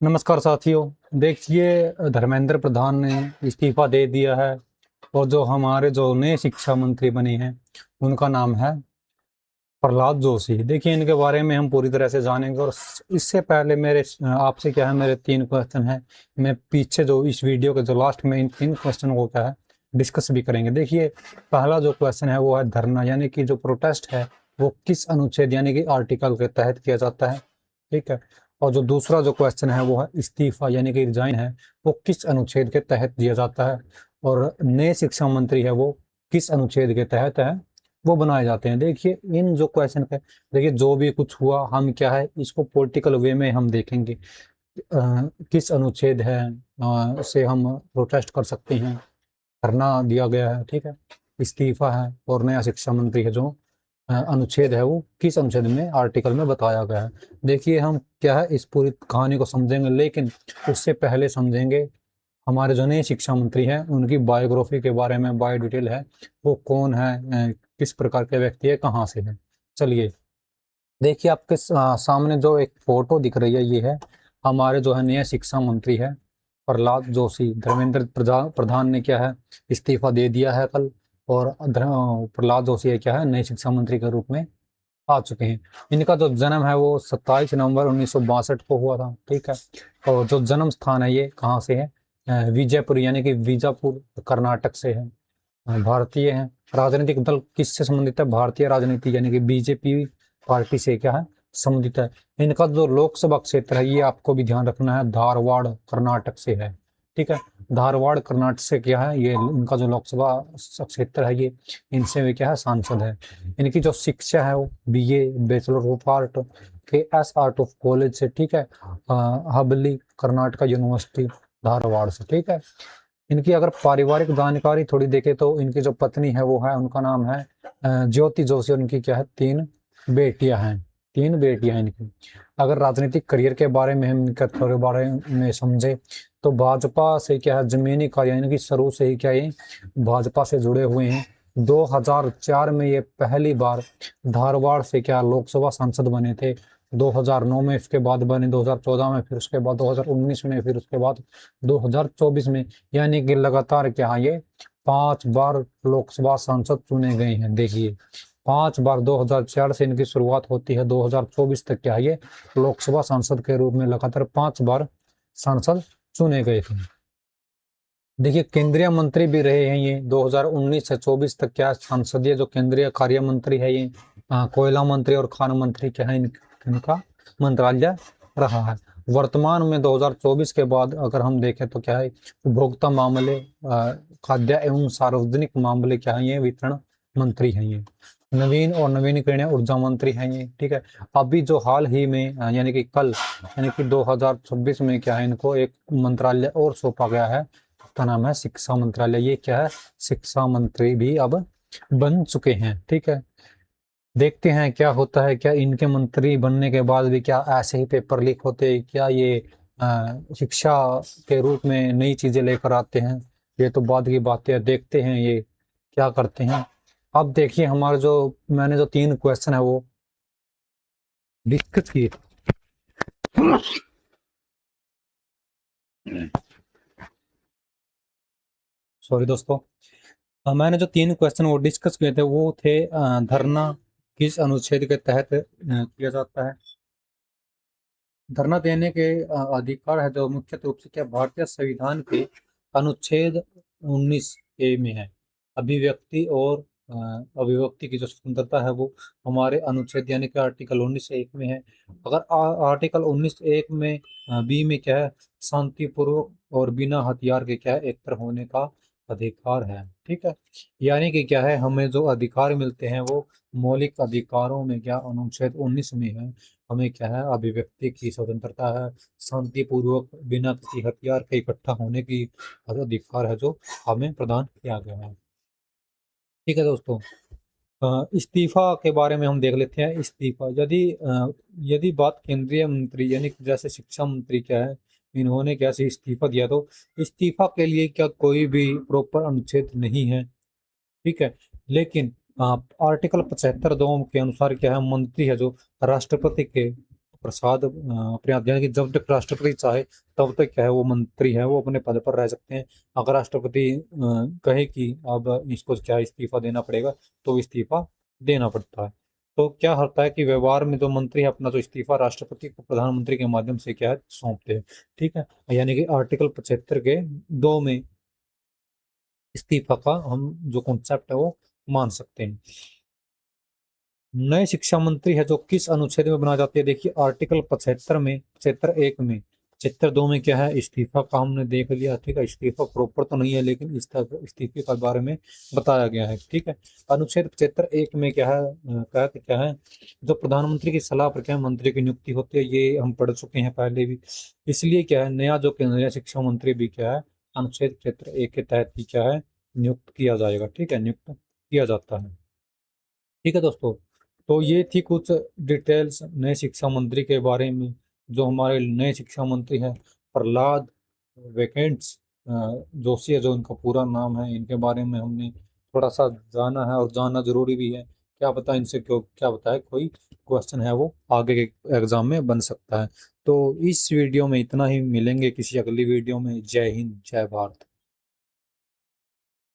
नमस्कार साथियों। देखिए, धर्मेंद्र प्रधान ने इस्तीफा दे दिया है और जो हमारे जो नए शिक्षा मंत्री बने हैं उनका नाम है प्रहलाद जोशी। देखिए, इनके बारे में हम पूरी तरह से जानेंगे और इससे पहले मेरे आपसे क्या है, मेरे 3 क्वेश्चन हैं। मैं पीछे जो इस वीडियो के जो लास्ट में इन 3 क्वेश्चन को क्या है डिस्कस भी करेंगे। देखिए, पहला जो क्वेश्चन है वो है धरना, यानी कि जो प्रोटेस्ट है वो किस अनुच्छेद यानी कि आर्टिकल के तहत किया जाता है। ठीक है। और जो दूसरा जो क्वेश्चन है वो है इस्तीफा यानी कि रिजाइन है, वो किस अनुच्छेद के तहत दिया जाता है। और नए शिक्षा मंत्री है वो किस अनुच्छेद के तहत है वो बनाए जाते हैं। देखिए, इन जो क्वेश्चन पे देखिए जो भी कुछ हुआ हम क्या है इसको पॉलिटिकल वे में हम देखेंगे। किस अनुच्छेद है से हम प्रोटेस्ट कर सकते हैं, धरना दिया गया है। ठीक है। इस्तीफा है और नया शिक्षा मंत्री है, जो अनुच्छेद है वो किस अनुच्छेद में आर्टिकल में बताया गया है। देखिए, हम क्या है इस पूरी कहानी को समझेंगे, लेकिन उससे पहले समझेंगे हमारे जो नए शिक्षा मंत्री हैं उनकी बायोग्राफी के बारे में। बायो डिटेल है, वो कौन है, किस प्रकार के व्यक्ति है, कहाँ से है। चलिए, देखिए आपके सामने जो एक फोटो दिख रही है ये है हमारे जो है नए शिक्षा मंत्री है प्रहलाद जोशी। धर्मेंद्र प्रधान ने क्या है इस्तीफा दे दिया है कल, और प्रहलाद जोशी है क्या है नए शिक्षा मंत्री के रूप में आ चुके हैं। इनका जो जन्म है वो 27 नवंबर 1962 को हुआ था। ठीक है। और जो जन्म स्थान है ये कहाँ से है, विजयपुर यानी कि बीजापुर कर्नाटक से है। भारतीय हैं। राजनीतिक दल किससे संबंधित है, भारतीय राजनीति यानी कि बीजेपी पार्टी से क्या है संबंधित है। इनका जो लोकसभा क्षेत्र है ये आपको भी ध्यान रखना है, धारवाड़ कर्नाटक से है। ठीक है। धारवाड़ कर्नाटक से क्या है ये इनका जो लोकसभा क्षेत्र है ये, इनसे वे क्या है सांसद है। इनकी जो शिक्षा है वो बीए बैचलर ऑफ आर्ट के एस आर्ट ऑफ कॉलेज से। ठीक है। हबली कर्नाटक यूनिवर्सिटी धारवाड़ से। ठीक है। इनकी अगर पारिवारिक जानकारी थोड़ी देखें तो इनकी जो पत्नी है वो है, उनका नाम है ज्योति जोशी, और इनकी क्या है 3 बेटियां हैं। 3 बेटियां हैं इनकी। अगर राजनीतिक करियर के बारे में हम इनके थोड़े बारे में समझे तो भाजपा से क्या है जमीनी कार्य इनकी शुरू से ही क्या है भाजपा से जुड़े हुए हैं। 2004 में ये पहली बार धारवाड़ से क्या लोकसभा सांसद बने थे। 2009 में इसके बाद बने, 2014 में, फिर उसके बाद 2019 में, फिर उसके बाद 2024 में। यानी कि लगातार क्या है ये 5 बार लोकसभा सांसद चुने गए हैं। देखिए, 5 बार 2004 से इनकी शुरुआत होती है, 2024 तक क्या है ये लोकसभा सांसद के रूप में लगातार 5 बार सांसद चुने गए थे। देखिए, केंद्रीय मंत्री भी रहे हैं ये 2019 से 24 तक। क्या संसदीय जो केंद्रीय कार्य मंत्री है ये कोयला मंत्री और खान मंत्री क्या है इनका मंत्रालय रहा है। वर्तमान में 2024 के बाद अगर हम देखें तो क्या है उपभोक्ता मामले, खाद्य एवं सार्वजनिक मामले क्या है ये वितरण मंत्री हैं ये। नवीन और नवीनीकरणीय ऊर्जा मंत्री हैं ये। ठीक है। अभी जो हाल ही में यानी कि कल यानी कि 2026 में क्या है इनको एक मंत्रालय और सौंपा गया है, का नाम है शिक्षा मंत्रालय। ये क्या है शिक्षा मंत्री भी अब बन चुके हैं। ठीक है। देखते हैं क्या होता है, क्या इनके मंत्री बनने के बाद भी क्या ऐसे ही पेपर लीक होते हैं, क्या ये शिक्षा के रूप में नई चीजें लेकर आते हैं। ये तो बाद की बात है, देखते हैं ये क्या करते हैं। अब देखिए, हमारे जो मैंने जो 3 क्वेश्चन है वो डिस्कस किए। सॉरी दोस्तों। मैंने जो 3 क्वेश्चन वो डिस्कस किए थे वो थे धरना किस अनुच्छेद के तहत किया जाता है। धरना देने के अधिकार है जो मुख्य रूप से क्या भारतीय संविधान के अनुच्छेद 19 ए में है। अभिव्यक्ति और अभिव्यक्ति की जो स्वतंत्रता है वो हमारे अनुच्छेद यानी कि आर्टिकल 19 1 में है। अगर आर्टिकल 19 1 में बी में क्या है शांतिपूर्वक और बिना हथियार के क्या है एकत्र होने का अधिकार है। ठीक है। यानी कि क्या है हमें जो अधिकार मिलते हैं वो मौलिक अधिकारों में क्या अनुच्छेद 19 में है। हमें क्या है अभिव्यक्ति की स्वतंत्रता है, शांतिपूर्वक बिना किसी हथियार के इकट्ठा होने की अधिकार है जो हमें प्रदान किया गया है। ठीक है दोस्तों। इस्तीफा के बारे में हम देख लेते हैं। इस्तीफा यदि बात केंद्रीय मंत्री यानी कि जैसे शिक्षा मंत्री क्या है इन्होंने कैसे इस्तीफा दिया, तो इस्तीफा के लिए क्या कोई भी प्रॉपर अनुच्छेद नहीं है। ठीक है। लेकिन आर्टिकल 75(2) के अनुसार क्या है मंत्री है जो राष्ट्रपति के प्रसाद अपने यानी कि जब तक राष्ट्रपति चाहे तब तक क्या है वो मंत्री है वो अपने पद पर रह सकते हैं। अगर राष्ट्रपति कहे कि अब इसको क्या इस्तीफा देना पड़ेगा तो इस्तीफा देना पड़ता है। तो क्या होता है कि व्यवहार में जो मंत्री है अपना जो इस्तीफा राष्ट्रपति को प्रधानमंत्री के माध्यम से क्या है सौंपते हैं। ठीक है, यानी कि आर्टिकल 75 के 2 में इस्तीफा का हम जो कॉन्सेप्ट है वो मान सकते हैं। नए शिक्षा मंत्री है जो किस अनुच्छेद में बनाए जाते हैं, देखिए आर्टिकल 75 में, 75(1) में, 75(2) में क्या है इस्तीफा का हमने देख लिया। ठीक है, इस्तीफा प्रॉपर तो नहीं है लेकिन इस्तीफे के बारे में बताया गया है। ठीक है, अनुच्छेद 75(1) में क्या है कहते क्या है, जो प्रधानमंत्री की सलाह पर क्या है मंत्री की नियुक्ति होती है, ये हम पढ़ चुके हैं पहले भी। इसलिए क्या है नया जो केंद्रीय शिक्षा मंत्री भी क्या है अनुच्छेद 75(1) के तहत ही क्या है नियुक्त किया जाएगा। ठीक है, नियुक्त किया जाता है। ठीक है दोस्तों, तो ये थी कुछ डिटेल्स नए शिक्षा मंत्री के बारे में। जो हमारे नए शिक्षा मंत्री हैं प्रहलाद वैकेंट्स जोशी है, जो इनका पूरा नाम है, इनके बारे में हमने थोड़ा सा जाना है और जानना जरूरी भी है। क्या पता इनसे क्यों क्या पता है कोई क्वेश्चन है वो आगे के एग्जाम में बन सकता है। तो इस वीडियो में इतना ही, मिलेंगे किसी अगली वीडियो में। जय हिंद, जय भारत।